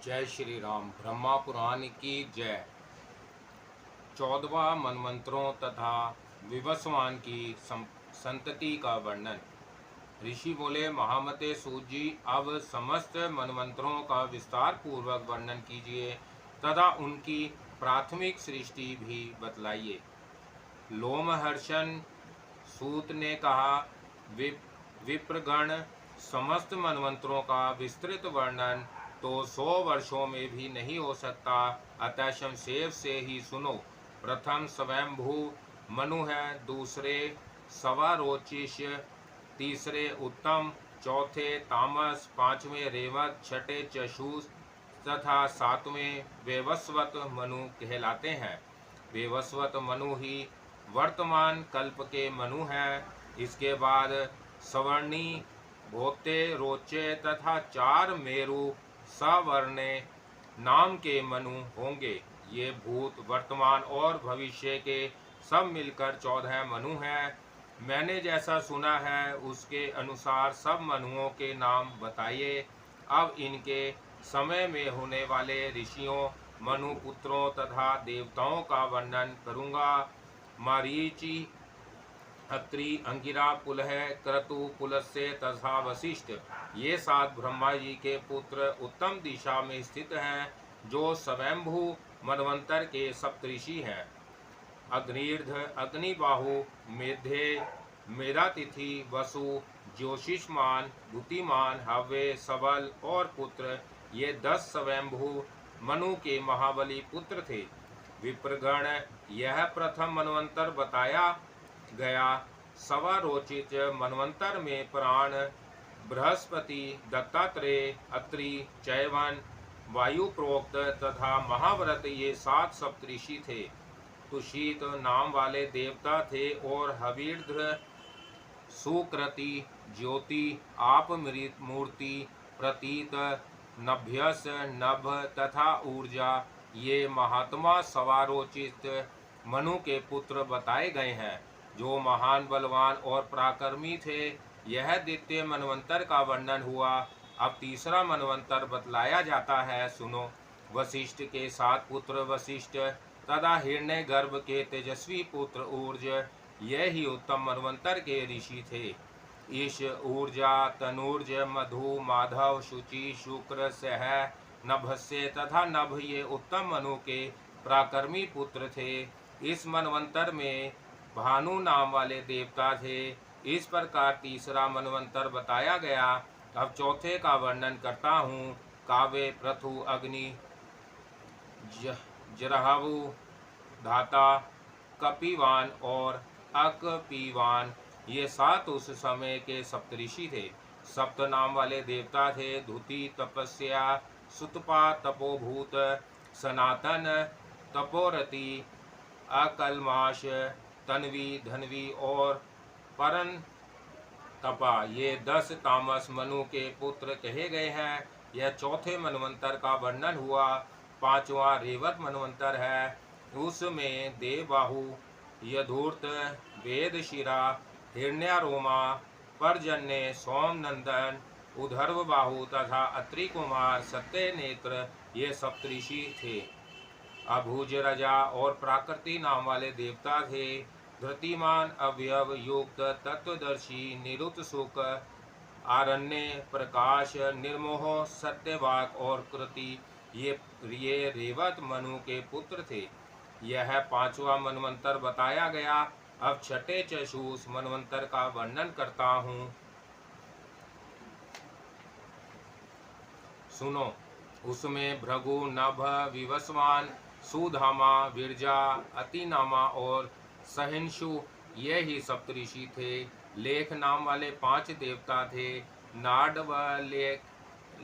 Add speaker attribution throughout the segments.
Speaker 1: जय श्री राम। ब्रह्मा पुराण की जय। 14वां मनमंत्रों तथा विवस्वान की संतति का वर्णन। ऋषि बोले, महामते सूत जी, अब समस्त मनमंत्रों का विस्तार पूर्वक वर्णन कीजिए तथा उनकी प्राथमिक सृष्टि भी बतलाइए। लोमहर्षण सूत ने कहा, विप्रगण, समस्त मनमंत्रों का विस्तृत वर्णन तो 100 वर्षों में भी नहीं हो सकता, अतः संक्षेप से ही सुनो। प्रथम स्वयंभू मनु है, दूसरे सवारोचिष्य, तीसरे उत्तम, चौथे तामस, पांचवें रेवत, छठे चशूस तथा सातवें वेवस्वत मनु कहलाते हैं। वेवस्वत मनु ही वर्तमान कल्प के मनु हैं। इसके बाद सवर्णी, भोते, रोचे तथा 4 मेरु सवर्णे नाम के मनु होंगे। ये भूत, वर्तमान और भविष्य के सब मिलकर 14 मनु हैं। मैंने जैसा सुना है उसके अनुसार सब मनुओं के नाम बताइए। अब इनके समय में होने वाले ऋषियों, मनु पुत्रों तथा देवताओं का वर्णन करूँगा। मरीचि, अत्रि, अंगिरा, पुलह, क्रतु, पुलस्त्य तथा वशिष्ठ, ये 7 ब्रह्मा जी के पुत्र उत्तम दिशा में स्थित हैं, जो स्वयंभू मनवंतर के सप्तऋषि हैं। अग्निर्ध, अग्निबाहु, मेधे, मेधातिथि, वसु, ज्योतिष्मान, बुद्धिमान, हव्य, सबल और पुत्र, ये 10 स्वयंभू मनु के महाबली पुत्र थे। विप्रगण, यह प्रथम मनवंतर बताया गया। सवारोचित मनवंतर में प्राण, बृहस्पति, दत्तात्रेय, अत्रि, चैवन, वायु प्रोक्त तथा महाव्रत, ये 7 सप्तऋषि थे। तुषित नाम वाले देवता थे और हविर्ध्र, सुकृति, ज्योति, आपमृत, मूर्ति, प्रतीत, नभ्यस, नभ तथा ऊर्जा, ये महात्मा सवारोचित मनु के पुत्र बताए गए हैं, जो महान बलवान और पराक्रमी थे। यह द्वितीय मनवंतर का वर्णन हुआ। अब तीसरा मनवंतर बतलाया जाता है, सुनो। वशिष्ठ के 7 पुत्र वशिष्ठ तथा हिरण्यगर्भ के तेजस्वी पुत्र ऊर्ज, यह ही उत्तम मनवंतर के ऋषि थे। ईश, ऊर्जा, तनूर्ज, मधु, माधव, शुचि, शुक्र, सह, नभस्य तथा नभ, ये उत्तम मनु के पराक्रमी पुत्र थे। इस मनवंतर में भानु नाम वाले देवता थे। इस प्रकार तीसरा मनवंतर बताया गया। अब चौथे का वर्णन करता हूँ। काव्य, पृथु, अग्नि, जरहवु, धाता, कपिवान और अकपिवान, ये 7 उस समय के सप्तऋषि थे। सप्त नाम वाले देवता थे। धुति, तपस्या, सुतपा, तपोभूत, सनातन, तपोरति, अकलमाश, तन्वी, धनवी और परन तपा, ये 10 तामस मनु के पुत्र कहे गए हैं। यह चौथे मनवंतर का वर्णन हुआ। 5वां रेवत मनवंतर है। उसमें देवबाहु, यधूर्त, वेदशिरा, हिरण्यारोमा, पर्जन्य, सोमनंदन, उधर्वबाहु तथा अत्रि कुमार, सत्यनेत्र, ये सप्तऋषि थे। अभुज, रजा और प्राकृति नाम वाले देवता थे। धृतिमान, अवयव युक्त, तत्वदर्शी, निरुत्सुक, आरण्य, प्रकाश, निर्मोह, सत्यवाक और कृति, ये रेवत मनु के पुत्र थे। यह 5वां मनवंतर बताया गया। अब छठे चशूस मनवंतर का वर्णन करता हूँ, सुनो। उसमें भृगु, नभ, विवस्वान, सुधामा, विरजा, अतिनामा और सहिंशु, ये ही सप्तऋषि थे। लेख नाम वाले 5 देवता थे। नाड व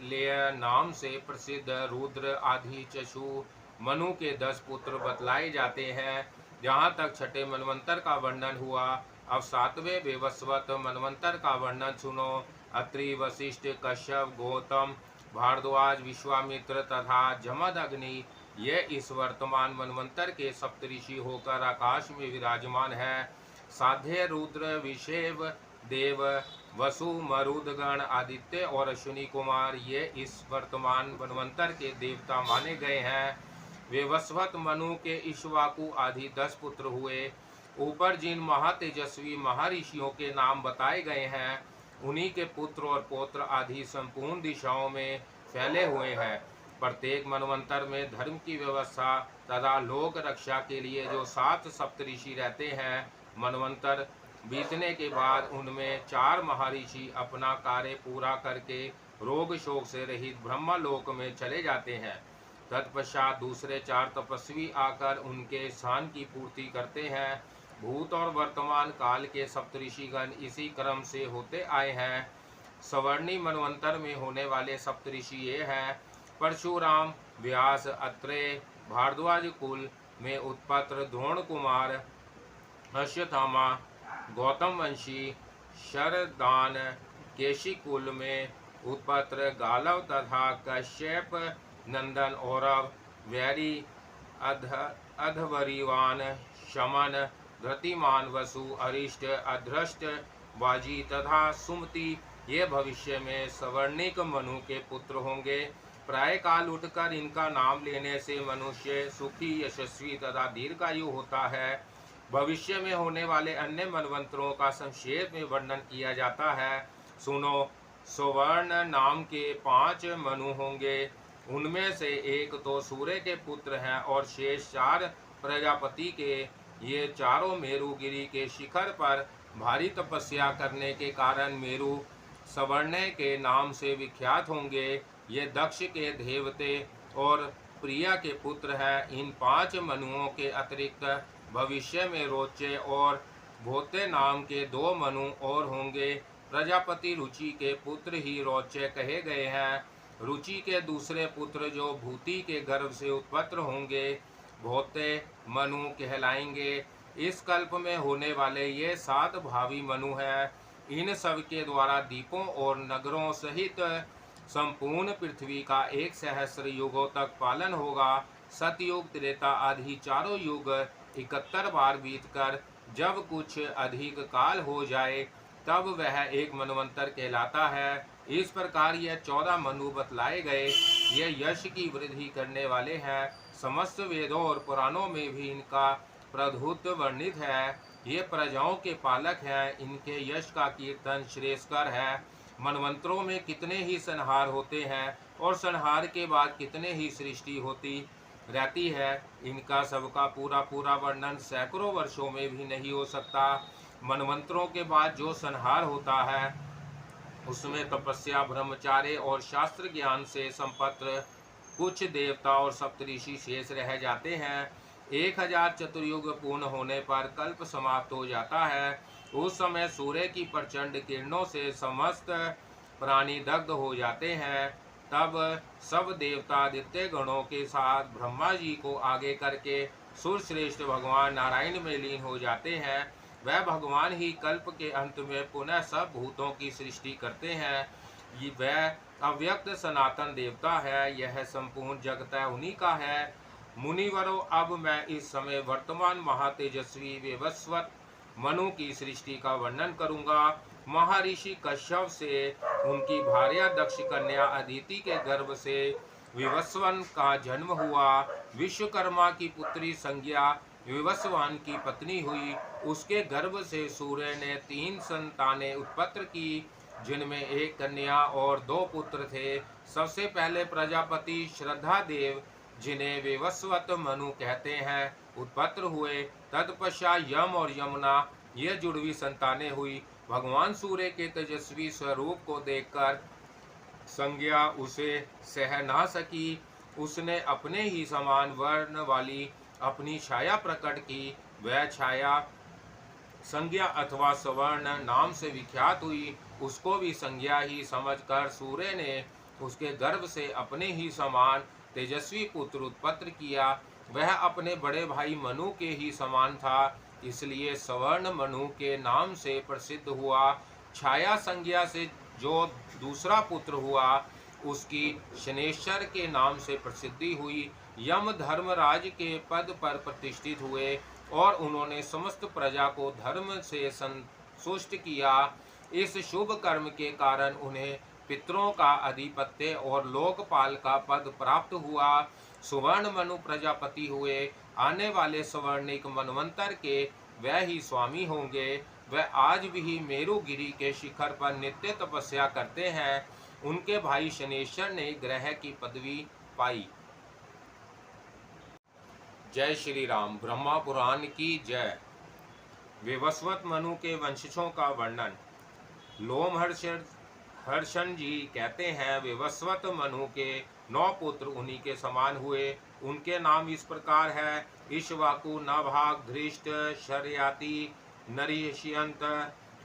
Speaker 1: लेय नाम से प्रसिद्ध रुद्र आदि चशु मनु के 10 पुत्र बतलाए जाते हैं। जहाँ तक छठे मनवंतर का वर्णन हुआ। अब 7वें वेवस्वत मनवंतर का वर्णन सुनो। अत्रि, वशिष्ठ, कश्यप, गौतम, भारद्वाज, विश्वामित्र तथा जमद अग्नि, ये इस वर्तमान मनवंतर के सप्तऋषि होकर आकाश में विराजमान है। साध्य, रुद्र, विषेव, देव, वसु, मरुदगण, आदित्य और अश्विनी कुमार ये इस वर्तमान मनवंतर के देवता माने गए हैं। वे वसवत मनु के इक्ष्वाकु आदि 10 पुत्र हुए। ऊपर जिन महातेजस्वी महर्षियों के नाम बताए गए हैं, उन्हीं के पुत्र और पौत्र आदि संपूर्ण दिशाओं में फैले हुए हैं। प्रत्येक मनवंतर में धर्म की व्यवस्था तथा लोक रक्षा के लिए जो 7 सप्तऋषि रहते हैं, मनवंतर बीतने के बाद उनमें 4 महर्षि अपना कार्य पूरा करके रोग शोक से रहित ब्रह्मलोक में चले जाते हैं। तत्पश्चात दूसरे 4 तपस्वी आकर उनके स्थान की पूर्ति करते हैं। भूत और वर्तमान काल के सप्तऋषिगण इसी क्रम से होते आए हैं। सवर्णी मनवंतर में होने वाले सप्तऋषि ये हैं: परशुराम, व्यास, अत्रेय, भारद्वाज कुल में उत्पन्न द्रोण कुमार, अश्वत्थामा, गौतम वंशी, शरदान, केशी कुल में उत्पन्न गालव तथा कश्यप नंदन औरव, वैरी, अधवरीवान, शमन, धृतिमान, वसु, अरिष्ट, अधृष्ट, बाजी तथा सुमति ये भविष्य में सवर्णिक मनु के पुत्र होंगे। प्राय काल उठकर इनका नाम लेने से मनुष्य सुखी, यशस्वी तथा दीर्घायु होता है। भविष्य में होने वाले अन्य मनवंतरों का संक्षेप में वर्णन किया जाता है। सुनो, सुवर्ण नाम के 5 मनु होंगे। उनमें से एक तो सूर्य के पुत्र हैं और शेष 4 प्रजापति के। ये चारों मेरुगिरी के शिखर पर भारी तपस्या करने के कारण मेरु सवर्ण के नाम से विख्यात होंगे। ये दक्ष के देवते और प्रिया के पुत्र हैं। इन 5 मनुओं के अतिरिक्त भविष्य में रोचे और भोते नाम के 2 मनु और होंगे। प्रजापति रुचि के पुत्र ही रोचे कहे गए हैं। रुचि के दूसरे पुत्र जो भूति के गर्भ से उत्पन्न होंगे, भोते मनु कहलाएंगे। इस कल्प में होने वाले ये 7 भावी मनु हैं। इन सब के द्वारा द्वीपों और नगरों सहित संपूर्ण पृथ्वी का 1 सहस्र युगों तक पालन होगा। सतयुग, त्रेता आदि चारों युग 71 बार बीतकर जब कुछ अधिक काल हो जाए, तब वह एक मनवंतर कहलाता है। इस प्रकार यह 14 मनु बतलाए गए। ये यश की वृद्धि करने वाले हैं। समस्त वेदों और पुराणों में भी इनका प्रभुत्व वर्णित है। ये प्रजाओं के पालक हैं। इनके यश का कीर्तन श्रेयस्कर है। मनवंतरों में कितने ही संहार होते हैं और संहार के बाद कितने ही सृष्टि होती रहती है, इनका सबका पूरा वर्णन सैकड़ों वर्षों में भी नहीं हो सकता। मनवंतरों के बाद जो संहार होता है, उसमें तपस्या, ब्रह्मचार्य और शास्त्र ज्ञान से संपन्न कुछ देवता और सप्तऋषि शेष रह जाते हैं। 1000 चतुर्युग पूर्ण होने पर कल्प समाप्त हो जाता है। उस समय सूर्य की प्रचंड किरणों से समस्त प्राणी दग्ध हो जाते हैं। तब सब देवता आदित्य गणों के साथ ब्रह्मा जी को आगे करके सुरश्रेष्ठ भगवान नारायण में लीन हो जाते हैं। वह भगवान ही कल्प के अंत में पुनः सब भूतों की सृष्टि करते हैं। वह अव्यक्त सनातन देवता है। यह संपूर्ण जगत उन्हीं का है। मुनिवरों, अब मैं इस समय वर्तमान महातेजस्वी विवस्वत मनु की सृष्टि का वर्णन करूंगा। महर्षि कश्यप से उनकी भार्या दक्ष कन्या अदिति के गर्भ से विवस्वन का जन्म हुआ। विश्वकर्मा की पुत्री संज्ञा विवस्वान की पत्नी हुई। उसके गर्भ से सूर्य ने 3 संतानें उत्पन्न की, जिनमें 1 कन्या और 2 पुत्र थे। सबसे पहले प्रजापति श्रद्धादेव, जिन्हें विवस्वत मनु कहते हैं, उत्पन्न हुए। तत्पश्चात यम और यमुना ये जुड़वी संतानें हुई। भगवान सूर्य के तेजस्वी स्वरूप को देखकर संज्ञा उसे सह ना सकी। उसने अपने ही समान वर्ण वाली अपनी छाया प्रकट की। वह छाया संज्ञा अथवा सवर्ण नाम से विख्यात हुई। उसको भी संज्ञा ही समझकर सूर्य ने उसके गर्भ से अपने ही समान तेजस्वी पुत्र उत्पन्न किया। वह अपने बड़े भाई मनु के ही समान था, इसलिए सवर्ण मनु के नाम से प्रसिद्ध हुआ। छाया संज्ञा से जो दूसरा पुत्र हुआ, उसकी शनेश्वर के नाम से प्रसिद्धि हुई। यम धर्मराज के पद पर प्रतिष्ठित हुए और उन्होंने समस्त प्रजा को धर्म से संतुष्ट किया। इस शुभ कर्म के कारण उन्हें पितरों का अधिपत्य और लोकपाल का पद प्राप्त हुआ। सुवर्ण मनु प्रजापति हुए। आने वाले स्वर्णिक मनवंतर के वह ही स्वामी होंगे। वह आज भी मेरुगिरी के शिखर पर नित्य तपस्या करते हैं। उनके भाई शनेश्वर ने ग्रह की पदवी पाई। जय श्री राम। ब्रह्मा पुराण की जय। विवस्वत मनु के वंशजों का वर्णन। लोमहर्षण जी कहते हैं, विवस्वत मनु के 9 पुत्र उन्हीं के समान हुए। उनके नाम इस प्रकार है: इक्ष्वाकु, नाभाग, धृष्ट, शर्याति, नरिष्यंत,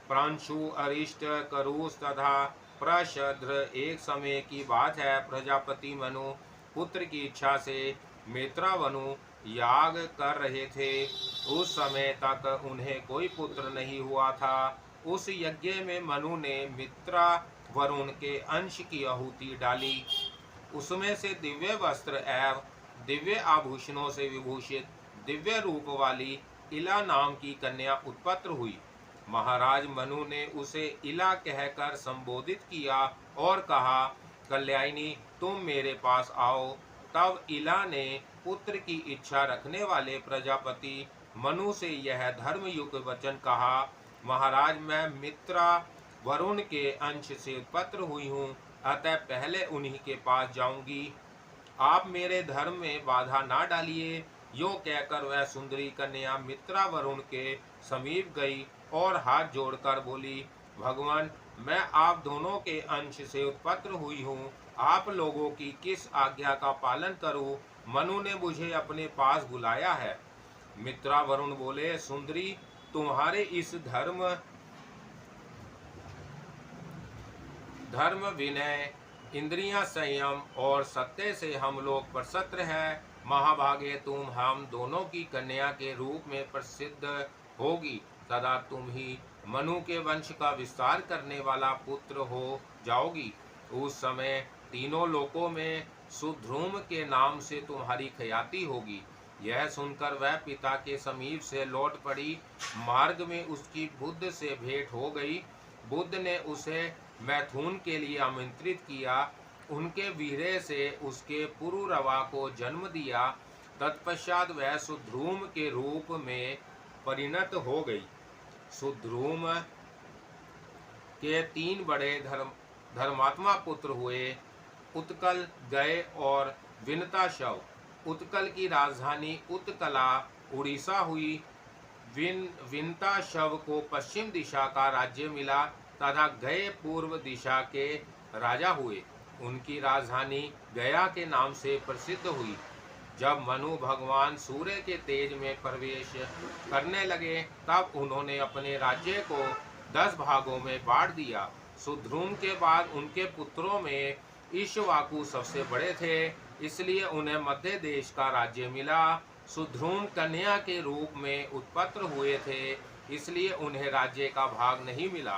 Speaker 1: प्रांशु, अरिष्ट, करूस तथा प्रशद्र। एक समय की बात है, प्रजापति मनु पुत्र की इच्छा से मेत्रावनु याग कर रहे थे। उस समय तक उन्हें कोई पुत्र नहीं हुआ था। उस यज्ञ में मनु ने मित्रा वरुण के अंश की आहुति डाली। उसमें से दिव्य वस्त्र एवं दिव्य आभूषणों से विभूषित दिव्य रूप वाली इला नाम की कन्या उत्पन्न हुई। महाराज मनु ने उसे इला कहकर संबोधित किया और कहा, कल्याणी, तुम मेरे पास आओ। तब इला ने पुत्र की इच्छा रखने वाले प्रजापति मनु से यह धर्मयुक्त वचन कहा, महाराज, मैं मित्रा वरुण के अंश से उत्पन्न हुई हूँ, अतः पहले उन्हीं के पास जाऊंगी। आप मेरे धर्म में बाधा ना डालिए। यो कहकर वह सुंदरी कन्या मित्रा वरुण के समीप गई और हाथ जोड़कर बोली, भगवान, मैं आप दोनों के अंश से उत्पन्न हुई हूँ। आप लोगों की किस आज्ञा का पालन करूँ? मनु ने मुझे अपने पास बुलाया है। मित्रा वरुण बोले, सुंदरी, तुम्हारे इस धर्म विनय, इंद्रियां संयम और सत्य से हम लोग प्रसन्न हैं। महाभागे, तुम हम दोनों की कन्या के रूप में प्रसिद्ध होगी। सदा तुम ही मनु के वंश का विस्तार करने वाला पुत्र हो जाओगी। उस समय तीनों लोकों में सुध्रुम के नाम से तुम्हारी ख्याति होगी। यह सुनकर वह पिता के समीप से लौट पड़ी। मार्ग में उसकी बुद्ध से भेंट हो गई। बुद्ध ने उसे मैथुन के लिए आमंत्रित किया। उनके वीर्य से उसके पुरुरवा को जन्म दिया। तत्पश्चात वह सुध्रुम के रूप में परिणत हो गई। सुध्रुम के 3 बड़े धर्मात्मा पुत्र हुए, उत्कल, गय और विनताशव। उत्कल की राजधानी उत्कला उड़ीसा हुई। विनताशव को पश्चिम दिशा का राज्य मिला तथा गए पूर्व दिशा के राजा हुए। उनकी राजधानी गया के नाम से प्रसिद्ध हुई। जब मनु भगवान सूर्य के तेज में प्रवेश करने लगे, तब उन्होंने अपने राज्य को 10 भागों में बांट दिया। सुध्रुम के बाद उनके पुत्रों में इक्ष्वाकु सबसे बड़े थे, इसलिए उन्हें मध्य देश का राज्य मिला। सुध्रुम कन्या के रूप में उत्पन्न हुए थे, इसलिए उन्हें राज्य का भाग नहीं मिला।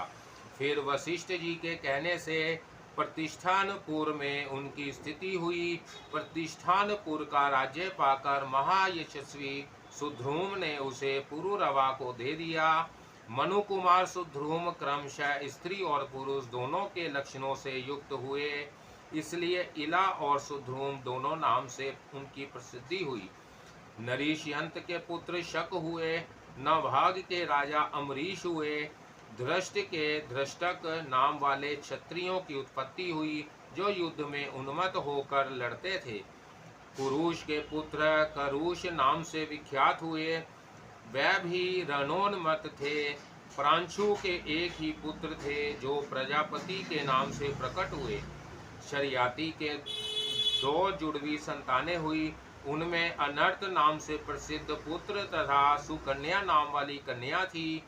Speaker 1: फिर वशिष्ठ जी के कहने से प्रतिष्ठानपुर में उनकी स्थिति हुई। प्रतिष्ठानपुर का राज्य पाकर महायशस्वी सुध्रुम ने उसे पुरुरवा को दे दिया। मनु कुमार सुध्रुम क्रमशः स्त्री और पुरुष दोनों के लक्षणों से युक्त हुए, इसलिए इला और सुध्रुम दोनों नाम से उनकी प्रसिद्धि हुई। नरीशयंत के पुत्र शक हुए। नभाग के राजा अमरीश हुए। धृष्ट के धृष्टक नाम वाले क्षत्रियों की उत्पत्ति हुई, जो युद्ध में उन्मत्त होकर लड़ते थे। कुरुष के पुत्र करुष नाम से विख्यात हुए, वह भी रणोन्मत्त थे। प्रांशु के एक ही पुत्र थे, जो प्रजापति के नाम से प्रकट हुए। शर्याति के 2 जुड़वी संतानें हुई, उनमें अनर्थ नाम से प्रसिद्ध पुत्र तथा सुकन्या नाम वाली कन्या थी।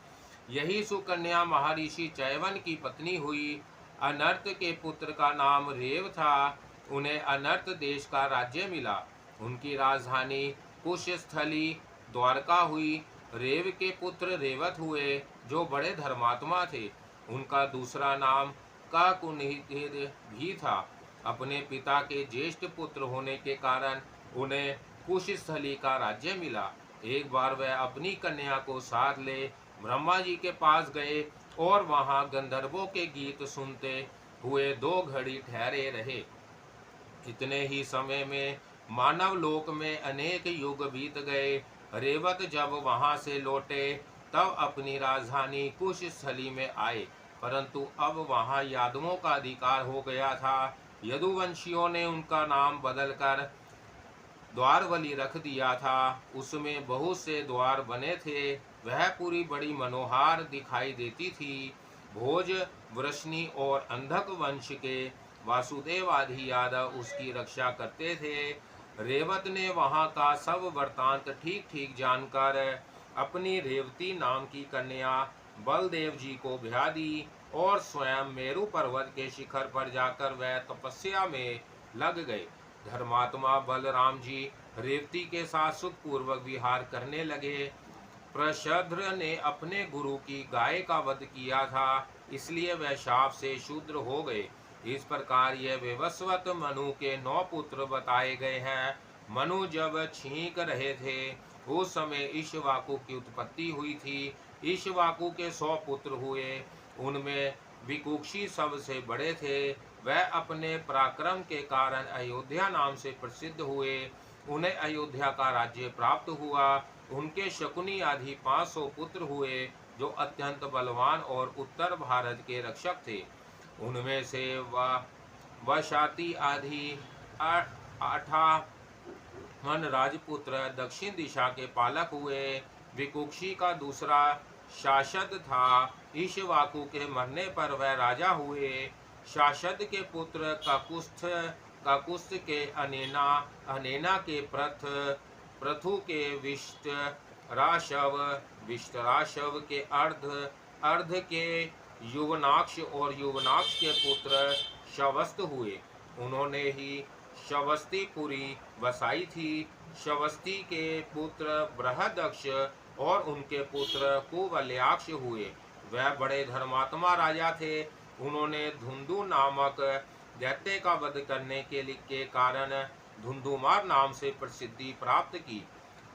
Speaker 1: यही सुकन्या महर्षि चैवन की पत्नी हुई। अनर्थ के पुत्र का नाम रेव था। उन्हें अनर्थ देश का राज्य मिला। उनकी राजधानी कुशस्थली द्वारका हुई। रेव के पुत्र रेवत हुए, जो बड़े धर्मात्मा थे। उनका दूसरा नाम काकुनिहित भी था। अपने पिता के ज्येष्ठ पुत्र होने के कारण उन्हें कुशस्थली का राज्य मिला। एक बार वह अपनी कन्या को साथ ले ब्रह्मा जी के पास गए और वहां गंधर्वों के गीत सुनते हुए 2 घड़ी ठहरे रहे। इतने ही समय में मानव लोक में अनेक युग बीत गए। रेवत जब वहां से लौटे तब अपनी राजधानी कुशस्थली में आए, परंतु अब वहां यादवों का अधिकार हो गया था। यदुवंशियों ने उनका नाम बदलकर द्वारवली रख दिया था। उसमें बहुत से द्वार बने थे। वह पूरी बड़ी मनोहार दिखाई देती थी। भोज, वृष्णि और अंधक वंश के वासुदेव आदि यादव उसकी रक्षा करते थे। रेवत ने वहां का सब वृतांत ठीक ठीक जानकर अपनी रेवती नाम की कन्या बलदेव जी को ब्याह दी और स्वयं मेरु पर्वत के शिखर पर जाकर वह तपस्या में लग गए। धर्मात्मा बलराम जी रेवती के साथ सुखपूर्वक विहार करने लगे। प्रशद्र ने अपने गुरु की गाय का वध किया था, इसलिए वह शाप से शूद्र हो गए। इस प्रकार ये विवस्वत मनु के 9 पुत्र बताए गए हैं। मनु जब छींक रहे थे उस समय ईशवाकु की उत्पत्ति हुई थी। ईशवाकु के 100 पुत्र हुए, उनमें विकुक्षी सबसे बड़े थे। वह अपने पराक्रम के कारण अयोध्या नाम से प्रसिद्ध हुए। उन्हें अयोध्या का राज्य प्राप्त हुआ। उनके शकुनी आदि 500 पुत्र हुए जो अत्यंत बलवान और उत्तर भारत के रक्षक थे। उनमें से वशाती आदि 58 राजपुत्र दक्षिण दिशा के पालक हुए। विकुक्षी का दूसरा शासद था। ईशवाकु के मरने पर वह राजा हुए। शासद के पुत्र काकुस्थ के अनेना के प्रथु के विष्टराशव के अर्ध के युवनाक्ष और युवनाक्ष के पुत्र शवस्त हुए। उन्होंने ही शवस्तीपुरी बसाई थी। शवस्ती के पुत्र बृहदक्ष और उनके पुत्र कुवल्याक्ष हुए। वह बड़े धर्मात्मा राजा थे। उन्होंने धुंधु नामक दैत्य का वध करने के कारण धुंधुमार नाम से प्रसिद्धि प्राप्त की।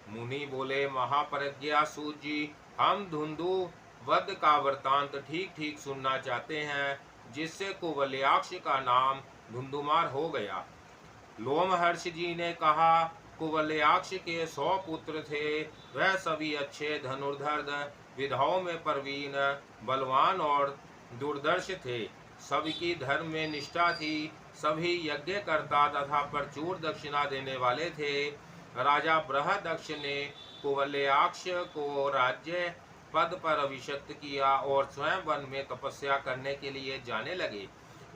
Speaker 1: मुनि बोले, महाप्रज्ञा सूत जी, हम धुंधु वध का वृतांत ठीक ठीक सुनना चाहते हैं, जिससे कुवल्याक्ष का नाम धुंधुमार हो गया। लोमहर्ष जी ने कहा, कुवल्याक्ष के 100 पुत्र थे। वह सभी अच्छे धनुर्धर, विधाओं में प्रवीण, बलवान और दुर्दर्श थे। सबकी धर्म में निष्ठा थी। सभी यज्ञ करता तथा प्रचुर दक्षिणा देने वाले थे। राजा बृहदक्ष ने कुवल्याक्ष को राज्य पद पर अभिषिक्त किया और स्वयं वन में तपस्या करने के लिए जाने लगे।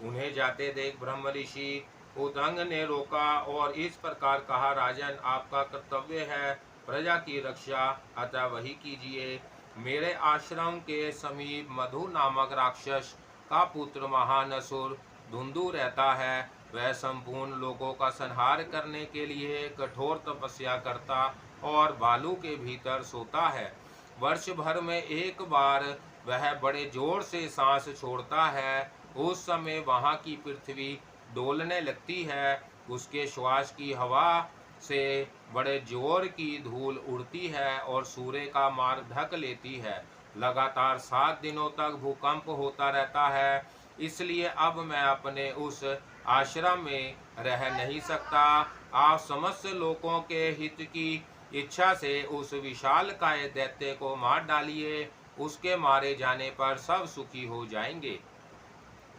Speaker 1: उन्हें जाते देख ब्रह्म ऋषि उतंग ने रोका और इस प्रकार कहा, राजन, आपका कर्तव्य है प्रजा की रक्षा, अतः वही कीजिए। मेरे आश्रम के समीप मधु नामक राक्षस का पुत्र महान असुर धुंधु रहता है। वह संपूर्ण लोगों का संहार करने के लिए कठोर तपस्या करता और बालू के भीतर सोता है। वर्ष भर में एक बार वह बड़े जोर से सांस छोड़ता है। उस समय वहाँ की पृथ्वी डोलने लगती है। उसके श्वास की हवा से बड़े जोर की धूल उड़ती है और सूर्य का मार्ग ढक लेती है। लगातार 7 दिनों तक भूकंप होता रहता है। इसलिए अब मैं अपने उस आश्रम में रह नहीं सकता। आप समस्त लोगों के हित की इच्छा से उस विशालकाय दैत्य को मार डालिए। उसके मारे जाने पर सब सुखी हो जाएंगे।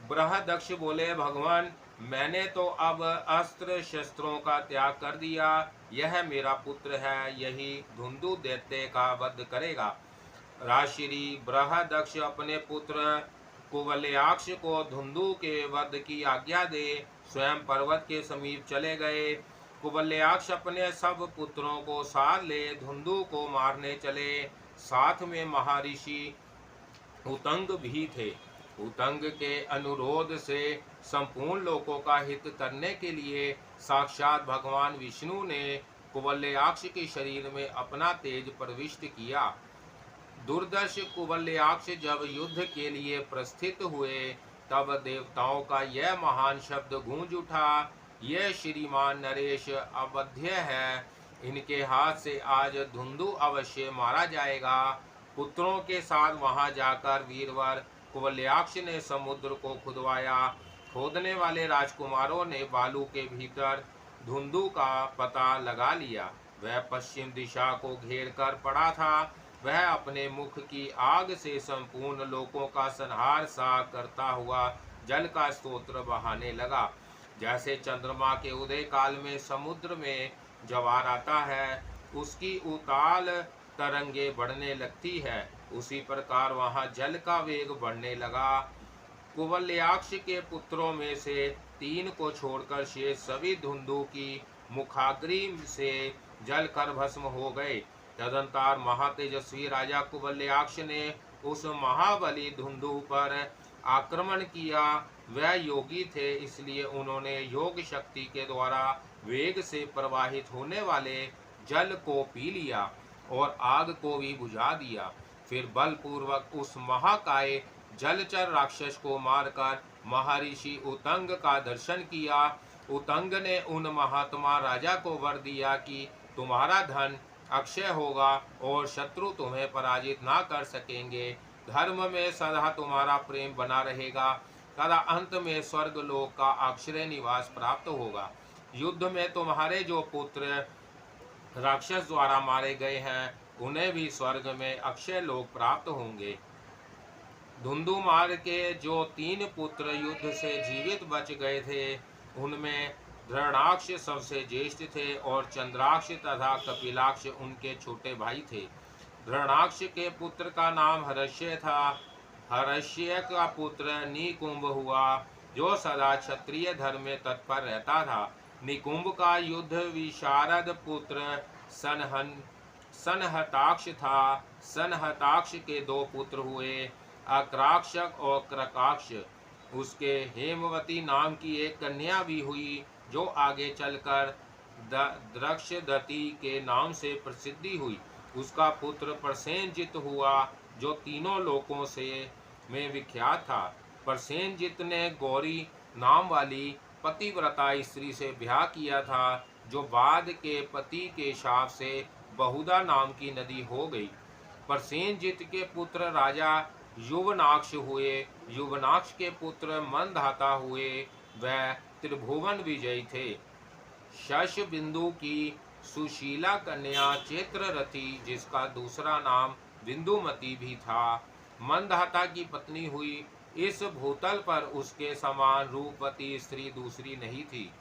Speaker 1: बृहदक्ष बोले, भगवान, मैंने तो अब अस्त्र शस्त्रों का त्याग कर दिया। यह मेरा पुत्र है, यही धुंधु दैत्य का वध करेगा। राजश्री बृहदक्ष अपने पुत्र कुवल्याक्ष को धुंधु के वध की आज्ञा दे स्वयं पर्वत के समीप चले गए। कुवल्याक्ष अपने सब पुत्रों को साथ ले धुंधु को मारने चले। साथ में महर्षि उतंग भी थे। उतंग के अनुरोध से संपूर्ण लोगों का हित करने के लिए साक्षात भगवान विष्णु ने कुवल्याक्ष के शरीर में अपना तेज प्रविष्ट किया। दुर्दर्श कुवल्याक्ष जब युद्ध के लिए प्रस्थित हुए तब देवताओं का यह महान शब्द गूंज उठा, यह श्रीमान नरेश अवध्य है। इनके हाथ से आज धुंधु अवश्य मारा जाएगा। पुत्रों के साथ वहां जाकर वीरवर कुवलयाक्ष ने समुद्र को खुदवाया। खोदने वाले राजकुमारों ने बालू के भीतर धुंधु का पता लगा लिया। वह पश्चिम दिशा को घेर कर पड़ा था। वह अपने मुख की आग से संपूर्ण लोकों का संहार सा करता हुआ जल का स्तोत्र बहाने लगा। जैसे चंद्रमा के उदय काल में समुद्र में ज्वार आता है, उसकी उताल तरंगे बढ़ने लगती है, उसी प्रकार वहां जल का वेग बढ़ने लगा। कुवलयाक्ष के पुत्रों में से 3 को छोड़कर शेष सभी धुंधु की मुखाग्नि से जल कर भस्म हो गए। तदंतर महातेजस्वी राजा कुवलयाक्ष ने उस महाबली धुंधु पर आक्रमण किया। वह योगी थे, इसलिए उन्होंने योग शक्ति के द्वारा वेग से प्रवाहित होने वाले जल को पी लिया और आग को भी बुझा दिया। फिर बलपूर्वक उस महाकाय जलचर राक्षस को मारकर महर्षि उतंग का दर्शन किया। उतंग ने उन महात्मा राजा को वर दिया कि तुम्हारा धन अक्षय होगा और शत्रु तुम्हें पराजित ना कर सकेंगे। धर्म में सदा तुम्हारा प्रेम बना रहेगा। तथा अंत में स्वर्ग लोक का अक्षय निवास प्राप्त होगा। युद्ध में तुम्हारे जो पुत्र राक्षस द्वारा मारे गए हैं, उन्हें भी स्वर्ग में अक्षय लोक प्राप्त होंगे। धुंधुमार के जो 3 पुत्र युद्ध से जीवित बच गए थे, उनमें धरणाक्ष सबसे ज्येष्ठ थे और चंद्राक्ष तथा कपिलाक्ष उनके छोटे भाई थे। धरणाक्ष के पुत्र का नाम हर्ष्य था। हर्ष्य का पुत्र निकुंभ हुआ, जो सदा क्षत्रिय धर्म में तत्पर रहता था। निकुंभ का युद्ध विशारद पुत्र सनहताक्ष था। सनहताक्ष के 2 पुत्र हुए, अक्राक्षक और क्रकाक्ष। उसके हेमवती नाम की एक कन्या भी हुई, जो आगे चलकर द्रक्षदती के नाम से प्रसिद्धि हुई। उसका पुत्र प्रसेनजित हुआ, जो तीनों लोकों से में विख्यात था। प्रसेनजित ने गौरी नाम वाली पतिव्रता स्त्री से ब्याह किया था, जो बाद के पति के शाप से बहुधा नाम की नदी हो गई। प्रसेनजित के पुत्र राजा युवनाक्ष हुए। युवनाक्ष के पुत्र मनधाता हुए। वह त्रिभुवन विजयी थे। शश बिंदु की सुशीला कन्या चैत्ररथी, जिसका दूसरा नाम बिंदुमती भी था, मनधाता की पत्नी हुई। इस भूतल पर उसके समान रूपवती स्त्री दूसरी नहीं थी।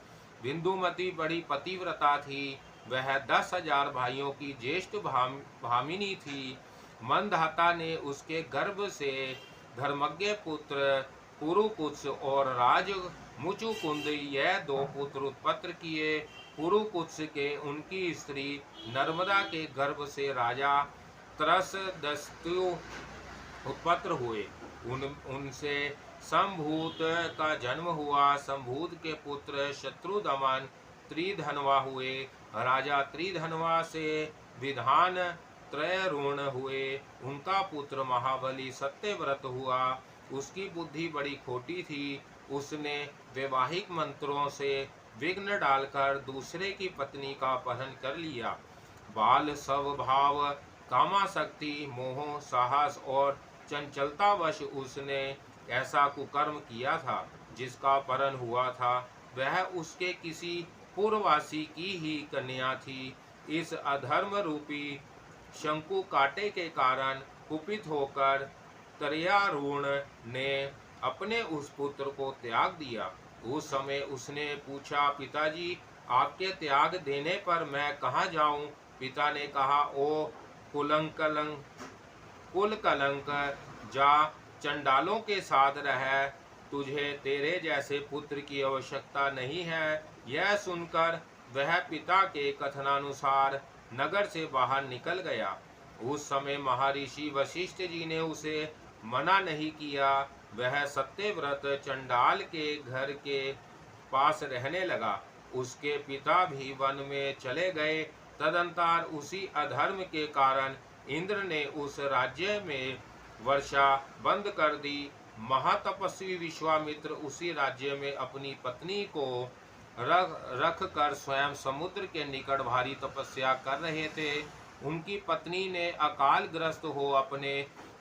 Speaker 1: बिंदुमती बड़ी पतिव्रता थी। वह 10,000 भाइयों की ज्येष्ठ भामिनी थी। मनधाता ने उसके गर्भ से धर्मज्ञ पुत्र पुरुकुत्स और राज मुचुकुंद यह 2 पुत्र उत्पन्न किए। पुरुकुत्स के उनकी स्त्री नर्मदा के गर्भ से राजा त्रसदस्तु उत्पन्न हुए। उनसे संभूत का जन्म हुआ। संभूत के पुत्र शत्रुदमन त्रिधनवा हुए। राजा त्रिधनवा से विधान त्रयरुण हुए। उनका पुत्र महाबली सत्यव्रत हुआ। उसकी बुद्धि बड़ी खोटी थी। उसने वैवाहिक मंत्रों से विघ्न डालकर दूसरे की पत्नी का अपहरण कर लिया। बाल स्वभाव, कामासक्ति, मोह, साहस और चंचलतावश उसने ऐसा कुकर्म किया था, जिसका अपहरण हुआ था। वह उसके किसी पूर्ववासी की ही कन्या थी। इस अधर्म रूपी शंकु काटे के कारण कुपित होकर तर्यारूण ने अपने उस पुत्र को त्याग दिया। उस समय उसने पूछा, पिताजी, आपके त्याग देने पर मैं कहाँ जाऊं? पिता ने कहा, ओ कुल कलंक, जा चंडालों के साथ रह। तुझे तेरे जैसे पुत्र की आवश्यकता नहीं है। यह सुनकर वह पिता के कथनानुसार नगर से बाहर निकल गया। उस समय महर्षि वशिष्ठ जी ने उसे मना नहीं किया। वह सत्यव्रत चंडाल के घर के पास रहने लगा। उसके पिता भी वन में चले गए। तदंतर उसी अधर्म के कारण इंद्र ने उस राज्य में वर्षा बंद कर दी। महातपस्वी विश्वामित्र उसी राज्य में अपनी पत्नी को रख कर स्वयं समुद्र के निकट भारी तपस्या कर रहे थे। उनकी पत्नी ने अकाल ग्रस्त हो अपने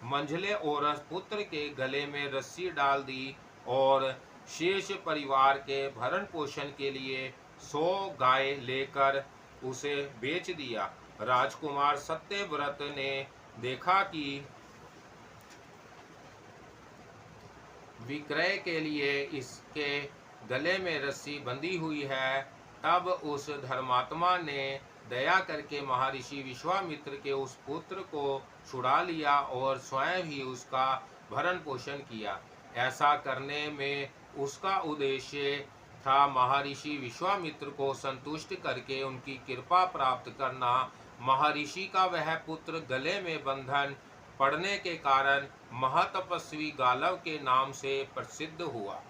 Speaker 1: मंझले औरस पुत्र के गले में रस्सी डाल दी और शेष परिवार के भरण पोषण के लिए 100 गाय लेकर उसे बेच दिया। राजकुमार सत्यव्रत ने देखा कि विक्रय के लिए इसके गले में रस्सी बंधी हुई है। तब उस धर्मात्मा ने दया करके महर्षि विश्वामित्र के उस पुत्र को छुड़ा लिया और स्वयं ही उसका भरण पोषण किया। ऐसा करने में उसका उद्देश्य था महर्षि विश्वामित्र को संतुष्ट करके उनकी कृपा प्राप्त करना। महर्षि का वह पुत्र गले में बंधन पड़ने के कारण महातपस्वी गालव के नाम से प्रसिद्ध हुआ।